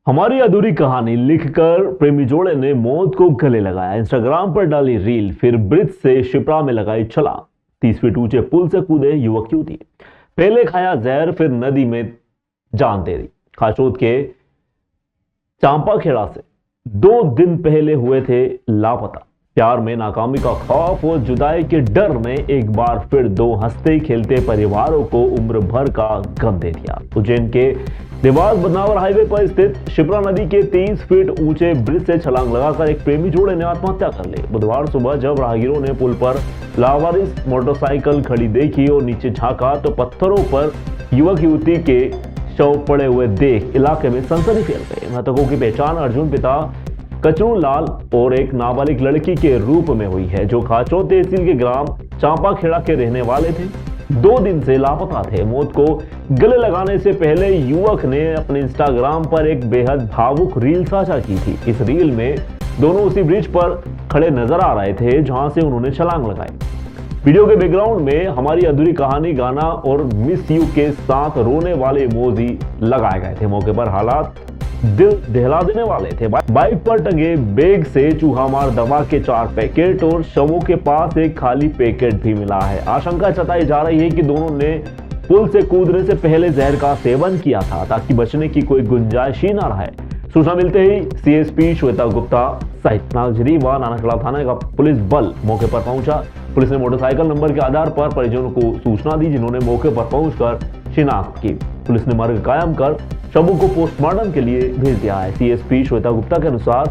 हमारी अधूरी कहानी लिखकर प्रेमी जोड़े ने मौत को गले लगाया। इंस्टाग्राम पर डाली रील, फिर ब्रिज से शिप्रा में लगाई छलांग। 30 फीट ऊंचे पुल से कूदे युवक युवती। पहले खाया जहर, फिर नदी में जान दे दी। खाचोद के चांपाखेड़ा से 2 दिन पहले हुए थे लापता। प्यार में नाकामी का खौफ और जुदाई के डर ने एक बार फिर दो हंसते खेलते परिवारों को उम्र भर का गम दे दिया। उज्जैन के देवास बदनावर हाईवे पर स्थित शिप्रा नदी के 30 फीट ऊंचे ब्रिज से छलांग लगाकर एक प्रेमी जोड़े ने आत्महत्या कर ली। बुधवार सुबह जब राहगीरों ने पुल पर लावारिस मोटरसाइकिल खड़ी देखी और नीचे झांका तो पत्थरों पर युवक युवती के शव पड़े हुए देख इलाके में सनसनी फैल गई। मृतकों की पहचान अर्जुन, पिता कचरू लाल और एक नाबालिग लड़की के रूप में हुई है, जो खाचोद तहसील के ग्राम चांपाखेड़ा के रहने वाले थे। 2 दिन से लापता थे। मौत को गले लगाने से पहले युवक ने अपने इंस्टाग्राम पर एक बेहद भावुक रील साझा की थी। इस रील में दोनों उसी ब्रिज पर खड़े नजर आ रहे थे जहां से उन्होंने छलांग लगाई। वीडियो के बैकग्राउंड में हमारी अधूरी कहानी गाना और मिस यू के साथ रोने वाले इमोजी लगाए गए थे। मौके पर हालात दिल दहला देने वाले थे। बाइक पर टंगे बैग से चूहा मार दवा के 4 पैकेट और शवों के पास एक खाली पैकेट भी मिला है। आशंका जताई जा रही है कि दोनों ने पुल से कूदने से पहले जहर का सेवन किया था ताकि बचने की कोई गुंजाइश ही ना रहे। सूचना मिलते ही सीएसपी श्वेता गुप्ता सहित नागजरी व नानाखेड़ा थाने का पुलिस बल मौके पर पहुंचा। पुलिस ने मोटरसाइकिल नंबर के आधार पर परिजनों को सूचना दी, जिन्होंने मौके पर पहुंचकर शिनाख्त की। पुलिस ने मार्ग कायम कर शवों को पोस्टमार्टम के लिए भेज दिया है। सीएसपी श्वेता गुप्ता के अनुसार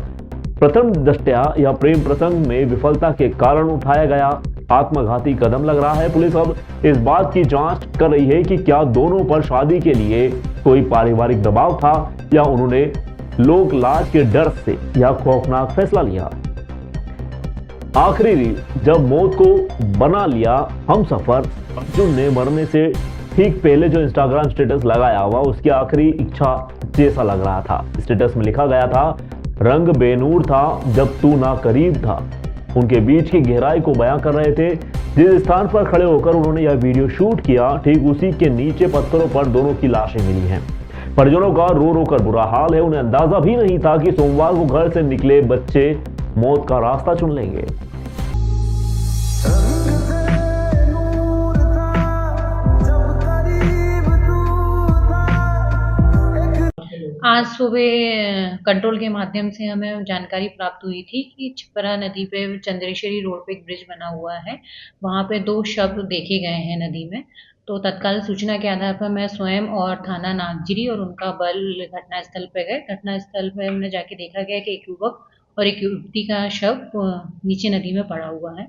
प्रथम दृष्टया यह प्रेम प्रसंग में विफलता के कारण उठाया गया आत्मघाती कदम लग रहा है। पुलिस अब इस बात की जांच कर रही है कि क्या दोनों पर शादी के लिए कोई पारिवारिक दबाव था या उन्होंने लोक लाज के डर से यह खौफनाक फैसला लिया। आखिरी रील, जब मौत को बना लिया हम सफर। अर्जुन ने मरने से ठीक पहले जो इंस्टाग्राम स्टेटस लगाया हुआ उसकी आखिरी इच्छा जैसा लग रहा था। स्टेटस में लिखा गया था, रंग बेनूर था जब तू ना करीब था। उनके बीच की गहराई को बयां कर रहे थे। जिस स्थान पर खड़े होकर उन्होंने यह वीडियो शूट किया, ठीक उसी के नीचे पत्थरों पर दोनों की लाशें मिली हैं। परिजनों का रो रो कर बुरा हाल है। उन्हें अंदाजा भी नहीं था कि सोमवार को घर से निकले बच्चे मौत का रास्ता चुन लेंगे। आज सुबह कंट्रोल के माध्यम से हमें जानकारी प्राप्त हुई थी कि छिपरा नदी पे चंद्रेश्वरी रोड पे एक ब्रिज बना हुआ है। वहाँ पे 2 शव देखे गए हैं नदी में। तो तत्काल सूचना के आधार पर मैं स्वयं और थाना नागजरी और उनका बल घटनास्थल पे गए। घटनास्थल पे हमने जाके देखा गया कि एक युवक और एक युवती का शव नीचे नदी में पड़ा हुआ है।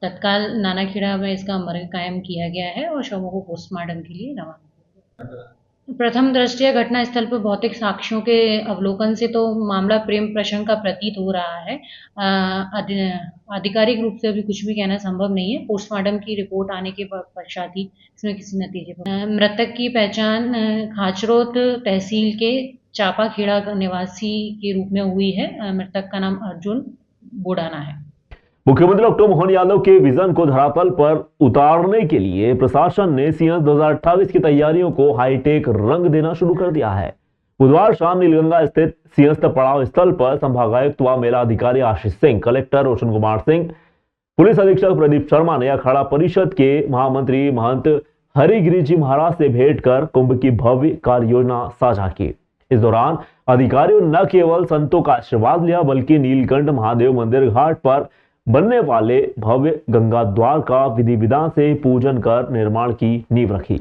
तत्काल नानाखेड़ा में इसका मर्ग कायम किया गया है और शवों को पोस्टमार्टम के लिए रवाना किया गया। प्रथम दृष्टया घटनास्थल पर भौतिक साक्ष्यों के अवलोकन से तो मामला प्रेम प्रसंग का प्रतीत हो रहा है। आधिकारिक रूप से अभी कुछ भी कहना संभव नहीं है। पोस्टमार्टम की रिपोर्ट आने के पश्चात ही इसमें किसी नतीजे पर। मृतक की पहचान खाचरोद तहसील के चापाखेड़ा निवासी के रूप में हुई है। मृतक का नाम अर्जुन बोडाना है। मुख्यमंत्री डॉक्टर मोहन यादव के विजन को धरातल पर उतारने के लिए प्रशासन ने सिंहस्थ 2028 की तैयारियों को हाईटेक रंग देना शुरू कर दिया है। बुधवार शाम नीलगंगा स्थित सिंहस्थ पड़ाव स्थल पर संभागायुक्त व मेला अधिकारी आशीष सिंह, कलेक्टर रोशन कुमार सिंह, पुलिस अधीक्षक प्रदीप शर्मा ने अखाड़ा परिषद के महामंत्री महंत हरिगिरी जी महाराज से भेंट कर कुंभ की भव्य कार्य योजना साझा की। इस दौरान अधिकारियों ने न केवल संतों का आशीर्वाद लिया बल्कि नीलकंठ महादेव मंदिर घाट पर बनने वाले भव्य गंगा द्वार का विधि विधान से पूजन कर निर्माण की नींव रखी।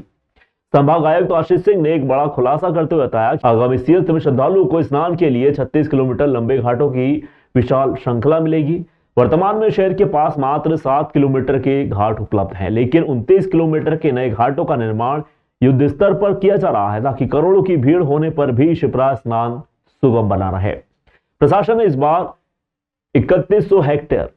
संभाग आयुक्त आशीष सिंह ने एक बड़ा खुलासा करते हुए बताया कि आगामी सिंहस्थ में श्रद्धालुओं को स्नान के लिए 36 किलोमीटर लंबे घाटों की विशाल श्रृंखला मिलेगी। वर्तमान में शहर के पास मात्र 7 किलोमीटर के घाट उपलब्ध हैं, लेकिन 29 किलोमीटर के नए घाटों का निर्माण युद्ध स्तर पर किया जा रहा है ताकि करोड़ों की भीड़ होने पर भी शिप्रा स्नान सुगम बना रहे। प्रशासन ने इस बार 3100 हेक्टेयर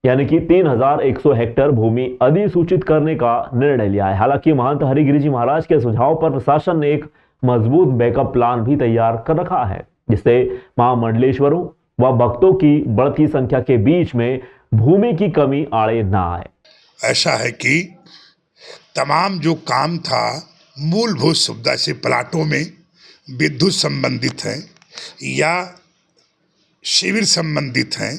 यानी कि 3100 हेक्टेयर भूमि अधिसूचित करने का निर्णय लिया है। हालांकि महंत हरिगिरी जी महाराज के सुझाव पर प्रशासन ने एक मजबूत बैकअप प्लान भी तैयार कर रखा है, जिससे महामंडलेश्वरों व भक्तों की बढ़ती संख्या के बीच में भूमि की कमी आड़े ना आए। ऐसा है कि तमाम जो काम था मूलभूत सुविधा से प्लाटों में विद्युत संबंधित है, या शिविर संबंधित हैं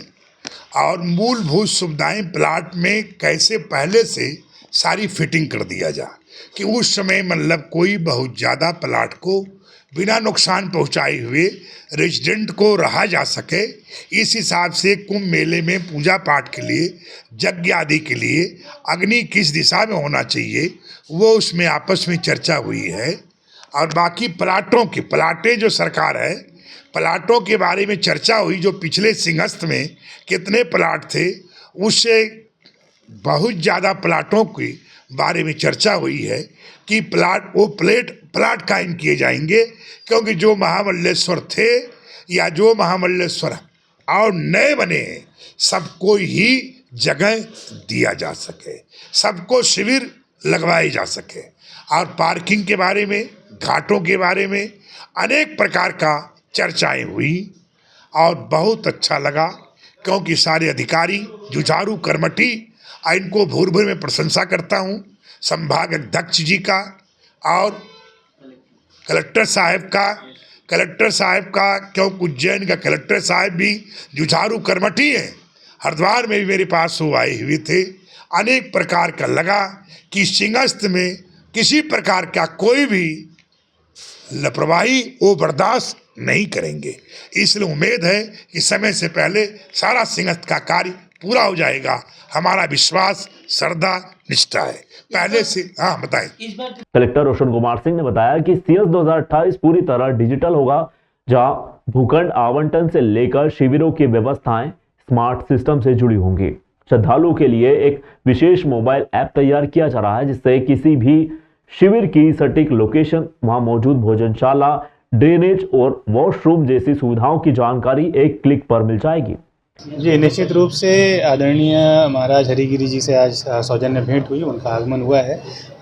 और मूलभूत सुविधाएं प्लाट में कैसे पहले से सारी फिटिंग कर दिया जाए कि उस समय मतलब कोई बहुत ज़्यादा प्लाट को बिना नुकसान पहुंचाए हुए रेजिडेंट को रहा जा सके। इस हिसाब से कुंभ मेले में पूजा पाठ के लिए, यज्ञ आदि के लिए अग्नि किस दिशा में होना चाहिए वो उसमें आपस में चर्चा हुई है। और बाकी प्लाटें जो सरकार है, प्लाटों के बारे में चर्चा हुई। जो पिछले सिंहस्थ में कितने प्लाट थे उससे बहुत ज़्यादा प्लाटों के बारे में चर्चा हुई है कि प्लाट कायम किए जाएंगे, क्योंकि जो महामल्लेश्वर थे या जो महामल्लेश्वर और नए बने हैं सबको ही जगह दिया जा सके, सबको शिविर लगवाए जा सके। और पार्किंग के बारे में, घाटों के बारे में अनेक प्रकार का चर्चाएं हुई और बहुत अच्छा लगा, क्योंकि सारे अधिकारी जुझारू कर्मठी, इनको भूर भूर में प्रशंसा करता हूँ, संभाग अध्यक्ष जी का और कलेक्टर साहब का, क्योंकि उज्जैन का कलेक्टर साहब भी जुझारू कर्मठी हैं। हरिद्वार में भी मेरे पास वो आए हुए थे। अनेक प्रकार का लगा कि सिंहस्थ में किसी प्रकार का कोई भी लापरवाही वो बर्दाश्त नहीं करेंगे। इसलिए उम्मीद है कि समय से पहले सारा सिंहस्थ का कार्य पूरा हो जाएगा। हमारा विश्वास, श्रद्धा, निष्ठा है पहले से। हाँ बताएं। कलेक्टर रोशन कुमार सिंह ने बताया कि सिंहस्थ 2028 पूरी तरह डिजिटल होगा, जहां भूखंड आवंटन से लेकर शिविरों की व्यवस्थाएं स्मार्ट सिस्टम से जुड़ी होंगी। श्रद्धालुओं के लिए एक विशेष मोबाइल ऐप तैयार किया जा रहा है, जिससे किसी भी शिविर की सटीक लोकेशन, वहां मौजूद भोजनशाला, ड्रेनेज और वॉशरूम जैसी सुविधाओं की जानकारी एक क्लिक पर मिल जाएगी। जी, निश्चित रूप से आदरणीय महाराज हरिगिरी जी से आज सौजन्य भेंट हुई, उनका आगमन हुआ है।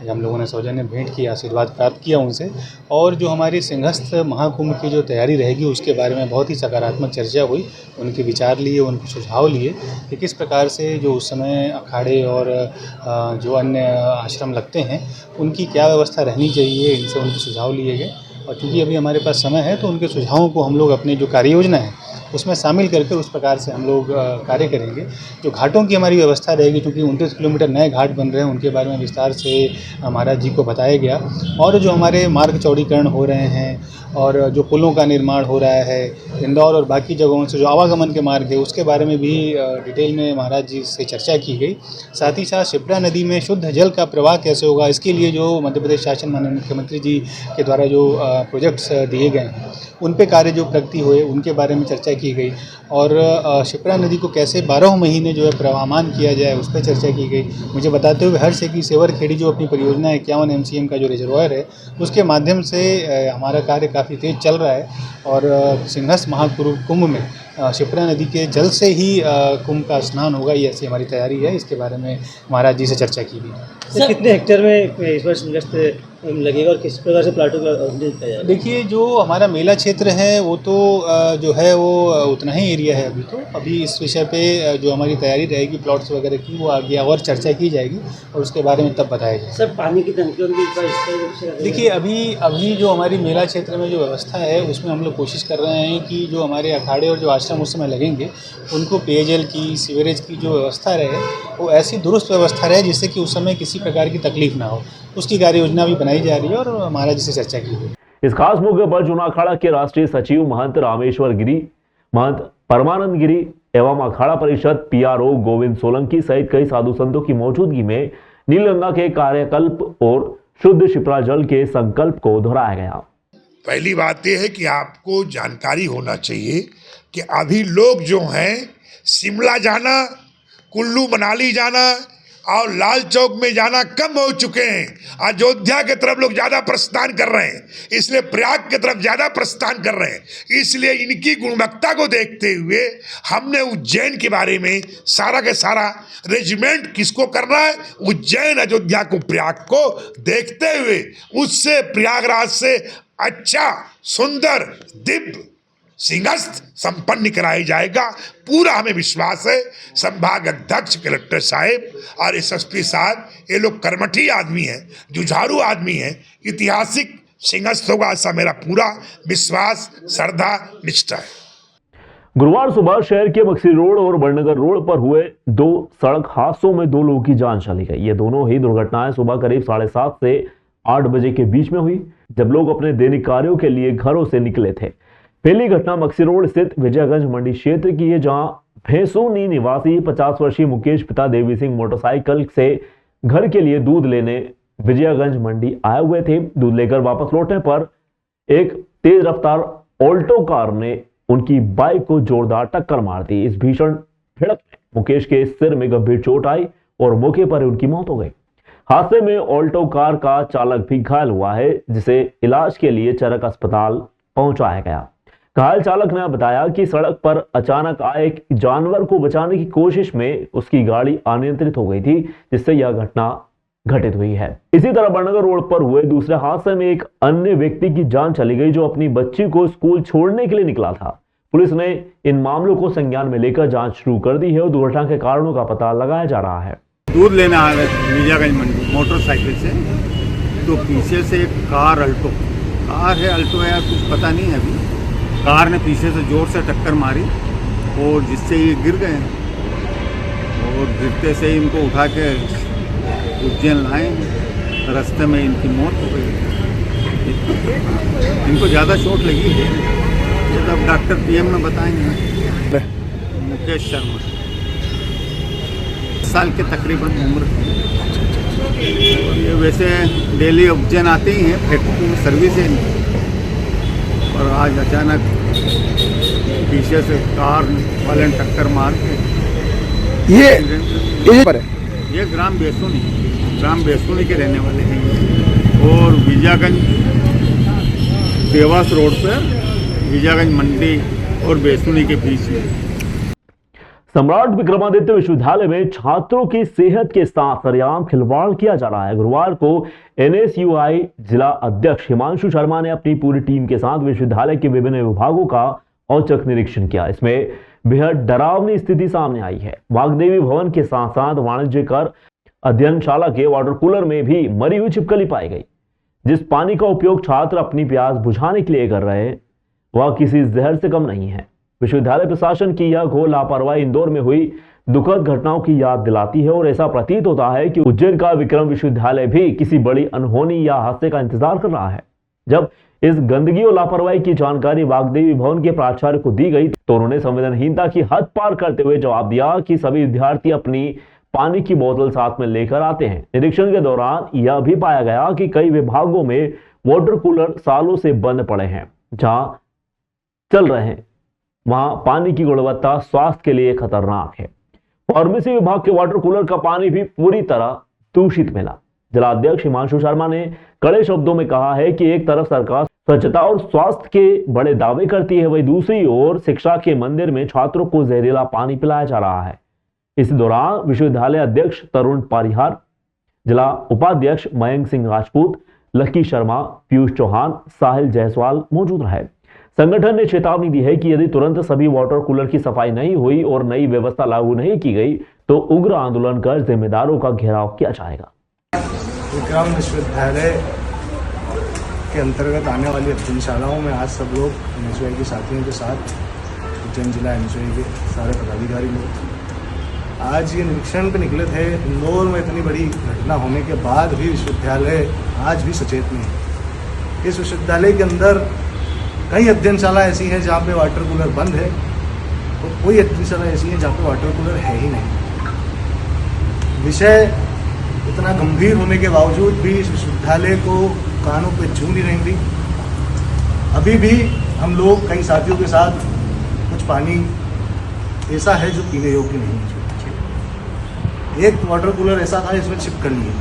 हम लोगों ने सौजन्य भेंट की, आशीर्वाद प्राप्त किया उनसे, और जो हमारी सिंहस्थ महाकुंभ की जो तैयारी रहेगी उसके बारे में बहुत ही सकारात्मक चर्चा हुई। उनके विचार लिए, उनके सुझाव लिए कि किस प्रकार से जो उस समय अखाड़े और जो अन्य आश्रम लगते हैं उनकी क्या व्यवस्था रहनी चाहिए, इनसे उनके सुझाव लिए गए। और चूँकि अभी हमारे पास समय है तो उनके सुझावों को हम लोग अपनी जो कार्य योजना है उसमें शामिल करके उस प्रकार से हम लोग कार्य करेंगे। जो घाटों की हमारी व्यवस्था रहेगी, क्योंकि 29 किलोमीटर नए घाट बन रहे हैं, उनके बारे में विस्तार से महाराज जी को बताया गया। और जो हमारे मार्ग चौड़ीकरण हो रहे हैं और जो पुलों का निर्माण हो रहा है इंदौर और बाकी जगहों से, जो आवागमन के मार्ग है उसके बारे में भी डिटेल में महाराज जी से चर्चा की गई। साथ ही साथ शिप्रा नदी में शुद्ध जल का प्रवाह कैसे होगा, इसके लिए जो मध्य प्रदेश शासन माननीय मुख्यमंत्री जी के द्वारा जो प्रोजेक्ट्स दिए गए हैं उन पे कार्य जो प्रगति हुए उनके बारे में चर्चा की गई। और शिप्रा नदी को कैसे 12 महीने जो है प्रवाहमान किया जाए उस पर चर्चा की गई। मुझे बताते हुए हर्ष है कि सेवर खेड़ी जो अपनी परियोजना है 51 MCM का जो रिजर्वायर है उसके माध्यम से हमारा कार्य काफ़ी तेज़ चल रहा है। और सिंहस्थ महाकुंभ में शिप्रा नदी के जल से ही कुंभ का स्नान होगा, ये ऐसी हमारी तैयारी है। इसके बारे में महाराज जी से चर्चा की गई। सर, कितने हेक्टेयर में इस बार सिंहस्थ लगेगा और किस प्रकार से प्लाटों का? देखिए, जो हमारा मेला क्षेत्र है वो तो जो है वो उतना ही एरिया है। अभी इस विषय पे जो हमारी तैयारी रहेगी प्लॉट्स वगैरह की, वो आगे और चर्चा की जाएगी और उसके बारे में तब बताया जाएगा। सर, पानी की टंकियों की देखिए, अभी जो हमारी मेला क्षेत्र में जो व्यवस्था है उसमें हम लोग कोशिश कर रहे हैं कि जो हमारे अखाड़े और जो आश्रम उस समय लगेंगे उनको पेयजल की, सीवरेज की जो व्यवस्था रहे वो ऐसी दुरुस्त व्यवस्था रहे जिससे कि उस समय किसी प्रकार की तकलीफ ना हो। उसकी कार्य योजना भी बनाई जा रही है और महाराज जी से चर्चा की गई। इस खास मौके पर जूना अखाड़ा के राष्ट्रीय सचिव महंत रामेश्वर गिरी, महंत परमानंद गिरी एवं अखाड़ा परिषद PRO गोविंद सोलंकी सहित कई साधु संतों की मौजूदगी में नीलगंगा के कार्यकल्प और शुद्ध शिप्रा जल के संकल्प को दोहराया गया। पहली बात यह है कि आपको जानकारी होना चाहिए कि अभी लोग जो हैं शिमला जाना, कुल्लू मनाली जाना और लाल चौक में जाना कम हो चुके हैं। अयोध्या की तरफ लोग ज़्यादा प्रस्थान कर रहे हैं, इसलिए प्रयाग की तरफ ज़्यादा प्रस्थान कर रहे हैं। इसलिए इनकी गुणवत्ता को देखते हुए हमने उज्जैन के बारे में सारा के सारा रेजिमेंट किसको करना है, उज्जैन, अयोध्या को, प्रयाग को देखते हुए उससे प्रयागराज से अच्छा, सुंदर, दिव्य सिंहस्थ संपन्न कराया जाएगा। पूरा हमें विश्वास है। संभाग अध्यक्ष कलेक्टर साहब और SSP साहब, ये लोग कर्मठी आदमी हैं, जुझारू आदमी हैं, ऐतिहासिक सिंहस्थ होगा, ऐसा मेरा पूरा विश्वास, श्रद्धा, निष्ठा है। गुरुवार सुबह शहर के बक्सी रोड और बड़नगर रोड पर हुए दो सड़क हादसों में दो लोगों की जान चली गई। ये दोनों ही दुर्घटनाएं सुबह करीब 7:30 से 8 बजे के बीच में हुई, जब लोग अपने दैनिक कार्यों के लिए घरों से निकले थे। पहली घटना बक्सी रोड स्थित विजयगंज मंडी क्षेत्र की है, जहां भैंसोनी निवासी 50 वर्षीय मुकेश पिता देवी सिंह मोटरसाइकिल से घर के लिए दूध लेने विजयगंज मंडी आए हुए थे। दूध लेकर वापस लौटने पर एक तेज रफ्तार ऑल्टो कार ने उनकी बाइक को जोरदार टक्कर मार दी। इस भीषण भिड़ंत में मुकेश के सिर में गंभीर चोट आई और मौके पर उनकी मौत हो गई। हादसे में ऑल्टो कार का चालक भी घायल हुआ है, जिसे इलाज के लिए चरक अस्पताल पहुंचाया गया। घायल चालक ने बताया कि सड़क पर अचानक आए एक जानवर को बचाने की कोशिश में उसकी गाड़ी अनियंत्रित हो गई थी, जिससे यह घटना घटित हुई है। इसी तरह बड़नगर रोड पर हुए दूसरे हादसे में एक अन्य व्यक्ति की जान चली गई, जो अपनी बच्ची को स्कूल छोड़ने के लिए निकला था। पुलिस ने इन मामलों को संज्ञान में लेकर जांच शुरू कर दी है और दुर्घटना के कारणों का पता लगाया जा रहा है। दूध लेना आ रहे थे विजयगंज मंडी मोटरसाइकिल से, तो पीछे से एक कार है अल्टो है, कुछ पता नहीं है अभी। कार ने पीछे से जोर से टक्कर मारी और जिससे ये गिर गए, और गिरते से ही इनको उठा के उज्जैन लाए। रास्ते में इनकी मौत हो गई। इनको ज़्यादा चोट लगी है, ये तब डॉक्टर पीएम में बताएंगे। मुकेश शर्मा 10 साल के तकरीबन उम्र थी। ये वैसे डेली उज्जैन आते ही हैं, फैक्ट्री में सर्विस है इनकी। और आज अचानक पीछे से कार वाले ने टक्कर मार के ये ग्राम बेसुनी के रहने वाले हैं और विजयगंज देवास रोड पर विजयगंज मंडी और बेसुनी के बीच में। सम्राट विक्रमादित्य विश्वविद्यालय में छात्रों की सेहत के साथ सरेआम खिलवाड़ किया जा रहा है। गुरुवार को NSUI जिला अध्यक्ष हिमांशु शर्मा ने अपनी पूरी टीम के साथ विश्वविद्यालय के विभिन्न विभागों का औचक निरीक्षण किया। इसमें बेहद डरावनी स्थिति सामने आई है। वाग्देवी भवन के साथ साथ वाणिज्य कर अध्ययनशाला के वाटर कूलर में भी मरी हुई छिपकली पाई गई। जिस पानी का उपयोग छात्र अपनी प्यास बुझाने के लिए कर रहे हैं, वह किसी जहर से कम नहीं है। विश्वविद्यालय प्रशासन की यह घोर लापरवाही इंदौर में हुई दुखद घटनाओं की याद दिलाती है और ऐसा प्रतीत होता है कि उज्जैन का विक्रम विश्वविद्यालय भी किसी बड़ी अनहोनी या हादसे का इंतजार कर रहा है। जब इस गंदगी और लापरवाही की जानकारी वाग्देवी भवन के प्राचार्य को दी गई, तो उन्होंने संवेदनहीनता की हद पार करते हुए जवाब दिया कि सभी विद्यार्थी अपनी पानी की बोतल साथ में लेकर आते हैं। निरीक्षण के दौरान यह भी पाया गया कि कई विभागों में वाटर कूलर सालों से बंद पड़े हैं। जहां चल रहे हैं वहां पानी की गुणवत्ता स्वास्थ्य के लिए खतरनाक है। फार्मेसी विभाग के वाटर कूलर का पानी भी पूरी तरह दूषित मिला। जिलाध्यक्ष हिमांशु शर्मा ने कड़े शब्दों में कहा है कि एक तरफ सरकार स्वच्छता और स्वास्थ्य के बड़े दावे करती है, वहीं दूसरी ओर शिक्षा के मंदिर में छात्रों को जहरीला पानी पिलाया जा रहा है। इस दौरान विश्वविद्यालय अध्यक्ष तरुण पारिहार, जिला उपाध्यक्ष मयंक सिंह राजपूत, लकी शर्मा, पीयूष चौहान, साहिल जायसवाल मौजूद रहे। संगठन ने चेतावनी दी है कि यदि तुरंत सभी वाटर कूलर की सफाई नहीं हुई और नई व्यवस्था लागू नहीं की गई, तो उग्र आंदोलन कर जिम्मेदारों का घेराव किया जाएगा। विक्रम विश्वविद्यालय के अंतर्गत आने वाली अध्ययनशालाओं में आज सब लोग NSUI के साथियों के साथ उज्जैन जिला NSUI के सारे पदाधिकारी लोग आज ये निरीक्षण पे निकले थे। इंदौर में इतनी बड़ी घटना होने के बाद भी विश्वविद्यालय आज भी सचेत नहीं है। इस विश्वविद्यालय के अंदर कई अध्ययनशाला ऐसी हैं जहाँ पे वाटर कूलर बंद है, तो कोई अध्ययनशाला ऐसी है जहाँ पे वाटर कूलर है ही नहीं। विषय इतना गंभीर होने के बावजूद भी इस विश्वविद्यालय को कानों पे छू नहीं रही थी। अभी भी हम लोग कई साथियों के साथ कुछ पानी ऐसा है जो पीने योग्य नहीं है। एक वाटर कूलर ऐसा था जिसमें छिपकली है।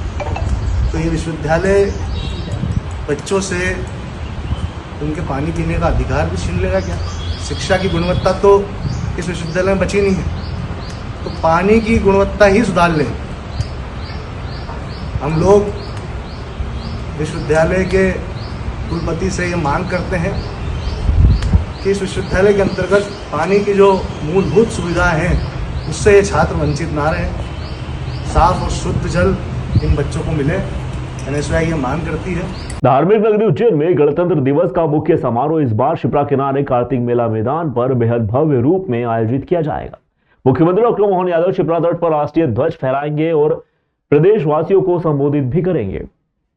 तो ये विश्वविद्यालय बच्चों से उनके पानी पीने का अधिकार भी छीन लेगा क्या? शिक्षा की गुणवत्ता तो इस विश्वविद्यालय में बची नहीं है, तो पानी की गुणवत्ता ही सुधार लें। हम लोग विश्वविद्यालय के कुलपति से ये मांग करते हैं कि इस विश्वविद्यालय के अंतर्गत पानी की जो मूलभूत सुविधाएं हैं उससे ये छात्र वंचित ना रहें। साफ और शुद्ध जल इन बच्चों को मिले एनएसयूआई ये मांग करती है। धार्मिक नगरी उज्जैन में गणतंत्र दिवस का मुख्य समारोह इस बार शिप्रा किनारे कार्तिक मेला मैदान पर बेहद भव्य रूप में आयोजित किया जाएगा। मुख्यमंत्री डॉक्टर मोहन यादव शिप्रा तट पर राष्ट्रीय ध्वज फहराएंगे और प्रदेशवासियों को संबोधित भी करेंगे।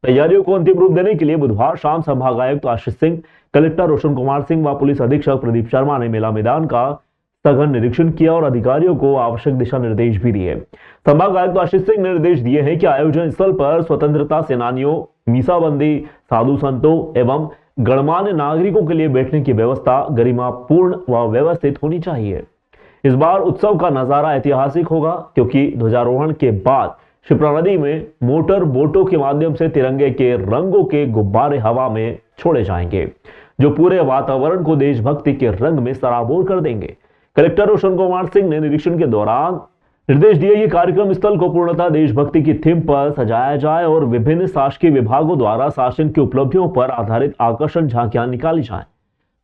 तैयारियों को अंतिम रूप देने के लिए बुधवार शाम संभागायुक्त आशीष सिंह, कलेक्टर रोशन कुमार सिंह व पुलिस अधीक्षक प्रदीप शर्मा ने मेला मैदान का सघन निरीक्षण किया और अधिकारियों को आवश्यक दिशा निर्देश भी दिए। संभागायुक्त आशीष सिंह ने निर्देश दिए हैं कि आयोजन स्थल पर स्वतंत्रता सेनानियों, मीसाबंदी, साधु संतों एवं गणमान्य नागरिकों के लिए बैठने की व्यवस्था गरिमापूर्ण व व्यवस्थित होनी चाहिए। इस बार उत्सव का नजारा ऐतिहासिक होगा क्योंकि ध्वजारोहण के बाद शिप्रा नदी में मोटर बोटों के माध्यम से तिरंगे के रंगों के गुब्बारे हवा में छोड़े जाएंगे, जो पूरे वातावरण को देशभक्ति के रंग में सराबोर कर देंगे। कलेक्टर रोशन कुमार सिंह ने निरीक्षण के दौरान निर्देश दिए कि कार्यक्रम स्थल को पूर्णतः देशभक्ति की थीम पर सजाया जाए और विभिन्न शासकीय विभागों द्वारा शासन की उपलब्धियों पर आधारित आकर्षण झांकियां निकाली जाएं।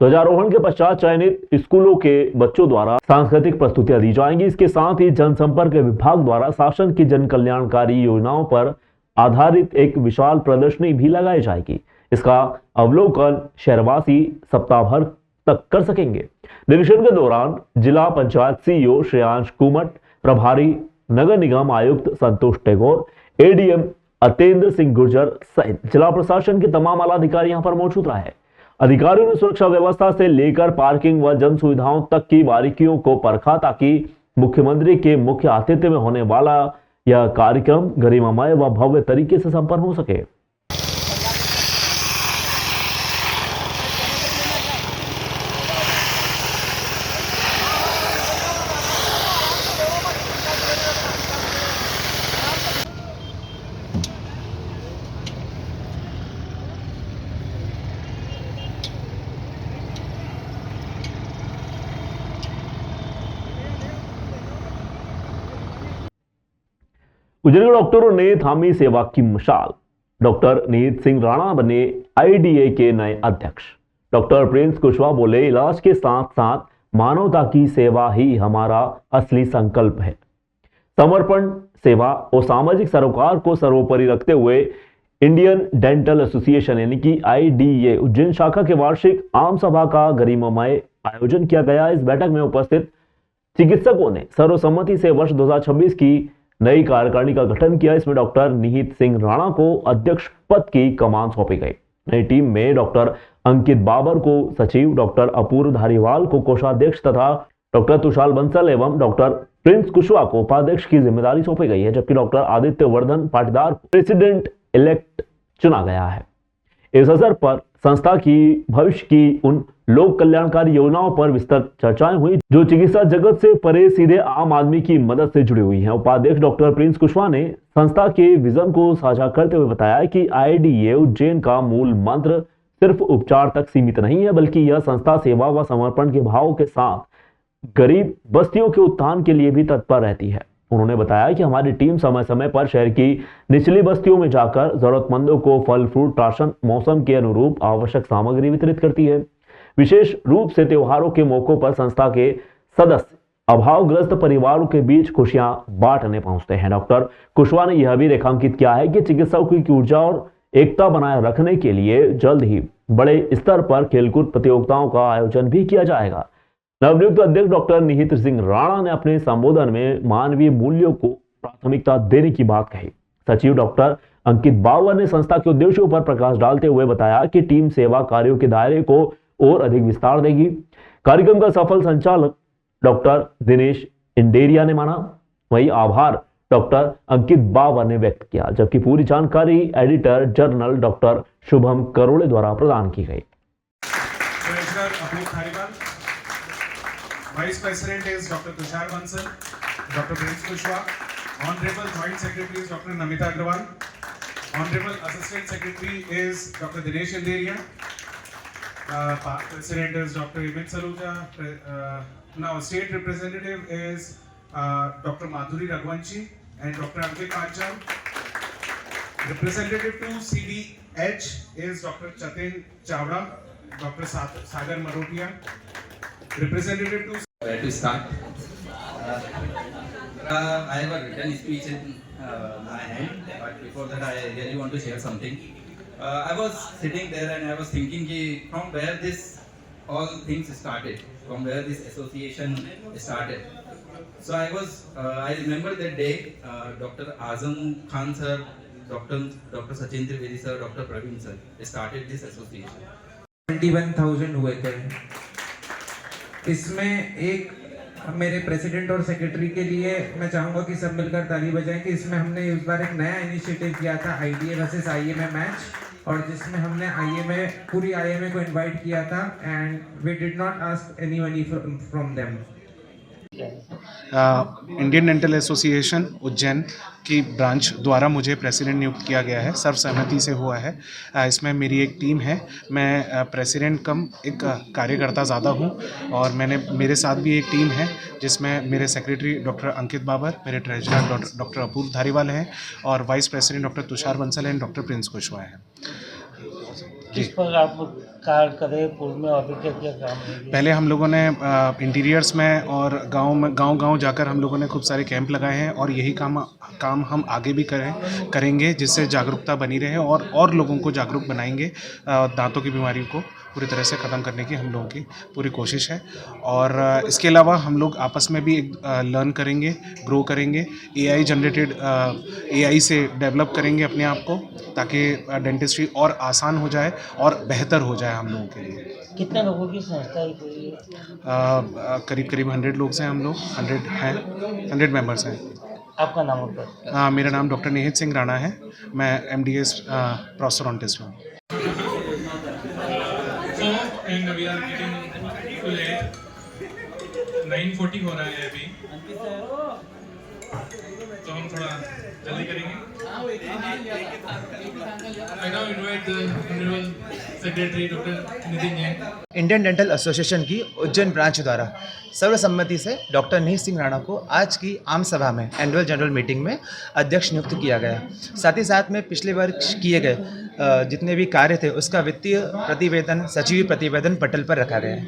ध्वजारोहण के पश्चात चयनित स्कूलों के बच्चों द्वारा सांस्कृतिक प्रस्तुतियां दी जाएंगी। इसके साथ ही जनसंपर्क विभाग द्वारा शासन की जन कल्याणकारी योजनाओं पर आधारित एक विशाल प्रदर्शनी भी लगाई जाएगी। इसका अवलोकन शहरवासी सप्ताह भर तक कर सकेंगे। निरीक्षण के दौरान जिला पंचायत सीईओ श्रेयांश कुमट, प्रभारी नगर निगम आयुक्त संतोष टैगोर, एडीएम अतेंद्र सिंह गुर्जर सहित जिला प्रशासन के तमाम आला अधिकारी यहां पर मौजूद रहे। अधिकारियों ने सुरक्षा व्यवस्था से लेकर पार्किंग व जन सुविधाओं तक की बारीकियों को परखा ताकि मुख्यमंत्री के मुख्य आतिथ्य में होने वाला यह कार्यक्रम गरिमामय व भव्य तरीके से संपन्न हो सके। उज्जैन के डॉक्टरों ने थामी सेवा की मशाल। डॉक्टर निहित सिंह राणा बने आईडीए के नए अध्यक्ष। डॉक्टर प्रिंस कुशवाहा बोले, इलाज के साथ साथ मानवता की सेवा ही हमारा असली संकल्प है। समर्पण, सेवा और सामाजिक सरोकार को सर्वोपरि रखते हुए इंडियन डेंटल एसोसिएशन यानी कि आईडीए उज्जैन शाखा के वार्षिक आम सभा का गरिमामय आयोजन किया गया। इस बैठक में उपस्थित चिकित्सकों ने सर्वसम्मति से वर्ष 2026 की नई कार्यकारिणी का गठन किया। इसमें डॉक्टर निहित सिंह राणा को अध्यक्ष पद की कमान सौंपी गई। नई टीम में डॉक्टर अंकित बाबर को सचिव, डॉक्टर अपूर्व धारीवाल को कोषाध्यक्ष तथा डॉक्टर तुषार बंसल एवं डॉक्टर प्रिंस कुशवाहा को उपाध्यक्ष की जिम्मेदारी सौंपी गई है, जबकि डॉक्टर आदित्य वर्धन पाटीदार को प्रेसिडेंट इलेक्ट चुना गया है। इस अवसर पर संस्था की भविष्य की उन लोक कल्याणकारी योजनाओं पर विस्तृत चर्चाएं हुई जो चिकित्सा जगत से परे सीधे आम आदमी की मदद से जुड़ी हुई हैं। उपाध्यक्ष डॉक्टर प्रिंस कुशवाहा ने संस्था के विजन को साझा करते हुए बताया कि आईडीए उज्जैन का मूल मंत्र सिर्फ उपचार तक सीमित नहीं है, बल्कि यह संस्था सेवा व समर्पण के भाव के साथ गरीब बस्तियों के उत्थान के लिए भी तत्पर रहती है। उन्होंने बताया कि हमारी टीम समय समय पर शहर की निचली बस्तियों में जाकर जरूरतमंदों को फल, फ्रूट, राशन, मौसम के अनुरूप आवश्यक सामग्री वितरित करती है। विशेष रूप से त्योहारों के मौकों पर संस्था के सदस्य अभावग्रस्त परिवारों के बीच खुशियां बांटने पहुंचते हैं। डॉक्टर कुशवाहा ने यह भी रेखांकित किया है कि चिकित्सकों की ऊर्जा और एकता बनाए रखने के लिए जल्द ही बड़े स्तर पर खेलकूद प्रतियोगिताओं का आयोजन भी किया जाएगा। नवनियुक्त अध्यक्ष डॉक्टर निहित सिंह राणा ने अपने संबोधन में मानवीय मूल्यों को प्राथमिकता देने की बात कही। सचिव डॉक्टर अंकित बाबर ने संस्था के उद्देश्यों पर प्रकाश डालते हुए बताया कि टीम सेवा कार्यों के दायरे को और अधिक विस्तार देगी। कार्यक्रम का सफल संचालक डॉक्टर दिनेश इंडेरिया ने माना, वही आभार डॉक्टर अंकित बाबर ने व्यक्त किया, जबकि पूरी जानकारी एडिटर जर्नल डॉक्टर शुभम करोड़े द्वारा प्रदान की गई। Vice President is Dr. Tushar Bansal, Dr. Prince Kushwaha, Honorable Joint Secretary is Dr. Namita Agrawal, Honorable Assistant Secretary is Dr. Dinesh Inderia, President is Dr. Amit Saluja, now State Representative is Dr. Madhuri Raghuvanshi and Dr. Ankit Panchal. Representative to CDH is Dr. Chatin Chavda, Dr. Sagar Marotia. Representative to where to start. I have a written speech in my hand, but but before that I really want to share something. I was sitting there and I was thinking from where this all things started, from where this association started. So I remember that day, Dr. Azam Khan sir, Dr. Sachin Trivedi sir, Dr. Praveen sir started this association. 21,000 हुए थे. इसमें एक मेरे president और secretary के लिए मैं चाहूँगा कि सब मिलकर ताली बजाएं कि इसमें हमने इस बार एक नया इनिशिएटिव किया था IDA वर्सेस IMA मैच, और जिसमें हमने पूरी IMA को इनवाइट किया था and we did not ask any money from them. Indian Dental Association Ujjain की ब्रांच द्वारा मुझे प्रेसिडेंट नियुक्त किया गया है, सर्वसहमति से हुआ है. इसमें मेरी एक टीम है, मैं प्रेसिडेंट कम एक कार्यकर्ता ज़्यादा हूँ, और मेरे साथ भी एक टीम है जिसमें मेरे सेक्रेटरी डॉक्टर अंकित बाबर, मेरे ट्रेजरर डॉक्टर अपूर्व धारीवाल हैं, और vice president doctor Tushar Bansal हैं, डॉक्टर प्रिंस कुशवाहा हैं. किस पर आप कार्य करें पूर्व में और क्या क्या काम है? पहले हम लोगों ने इंटीरियर्स में और गांव जाकर हम लोगों ने खूब सारे कैंप लगाए हैं, और यही काम हम आगे भी करेंगे जिससे जागरूकता बनी रहे, और लोगों को जागरूक बनाएंगे. दांतों की बीमारी को पूरी तरह से ख़त्म करने की हम लोगों की पूरी कोशिश है. और इसके अलावा हम लोग आपस में भी लर्न करेंगे, ग्रो करेंगे, AI जनरेटेड AI से डेवलप करेंगे अपने आप को, ताकि डेंटिस्ट्री और आसान हो जाए और बेहतर हो जाए हम लोगों के लिए. कितने लोगों की संस्था है? करीब 100 लोग हैं हम लोग, 100 मेंबर्स हैं. आपका नाम होगा? मेरा नाम डॉक्टर निहित सिंह राणा है, मैं MDS प्रोस्टोडोंटिस्ट हूँ. And we are getting too late. 9:40 हो रहा है अभी, तो हम थोड़ा जल्दी करेंगे. I now invite the Honorable Secretary Dr. Nitin Jain. Indian Dental association की उज्जैन ब्रांच द्वारा सर्वसम्मति से डॉक्टर निहित सिंह राणा को आज की आम सभा में एनुअल जनरल मीटिंग में अध्यक्ष नियुक्त किया गया. साथ ही साथ में पिछले वर्ष किए गए जितने भी कार्य थे उसका वित्तीय प्रतिवेदन, सचिव प्रतिवेदन पटल पर रखा गया है.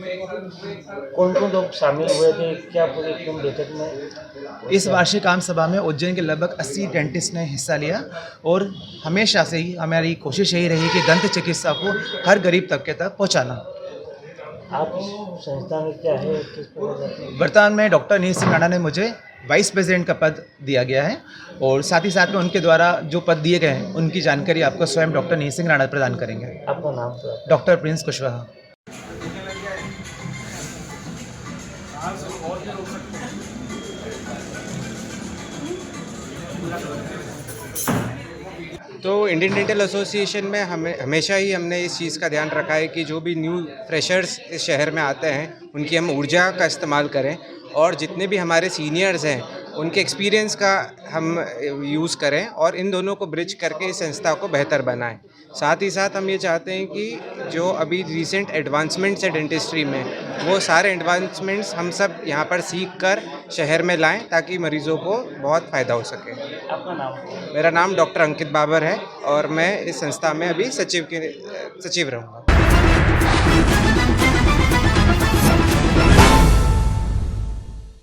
कौन कौन लोग शामिल हुए थे, क्या पूरी टीम बैठक में? इस वार्षिक आम सभा में उज्जैन के लगभग 80 डेंटिस्ट ने हिस्सा लिया, और हमेशा से ही हमारी कोशिश यही रही कि दंत चिकित्सा को हर गरीब तबके तक पहुँचाना. आप संस्था में क्या है, किस पर? वर्तमान में डॉक्टर निहित सिंह राणा ने मुझे वाइस प्रेसिडेंट का पद दिया गया है, और साथ ही साथ में उनके द्वारा जो पद दिए गए हैं उनकी जानकारी आपको स्वयं डॉक्टर निहित सिंह राणा प्रदान करेंगे. आपका नाम सर? Doctor Prince Kushwaha. तो इंडियन डेंटल एसोसिएशन में हमेशा ही हमने इस चीज़ का ध्यान रखा है कि जो भी न्यू फ्रेशर्स इस शहर में आते हैं उनकी हम ऊर्जा का इस्तेमाल करें, और जितने भी हमारे सीनियर्स हैं उनके एक्सपीरियंस का हम यूज़ करें, और इन दोनों को ब्रिज करके इस संस्था को बेहतर बनाएं. साथ ही साथ हम ये चाहते हैं कि जो अभी रिसेंट एडवांसमेंट्स है डेंटिस्ट्री में, वो सारे एडवांसमेंट्स हम सब यहाँ पर सीख कर शहर में लाएं, ताकि मरीज़ों को बहुत फ़ायदा हो सके. आपका नाम? मेरा नाम डॉक्टर अंकित बाबर है, और मैं इस संस्था में अभी सचिव रहूँगा.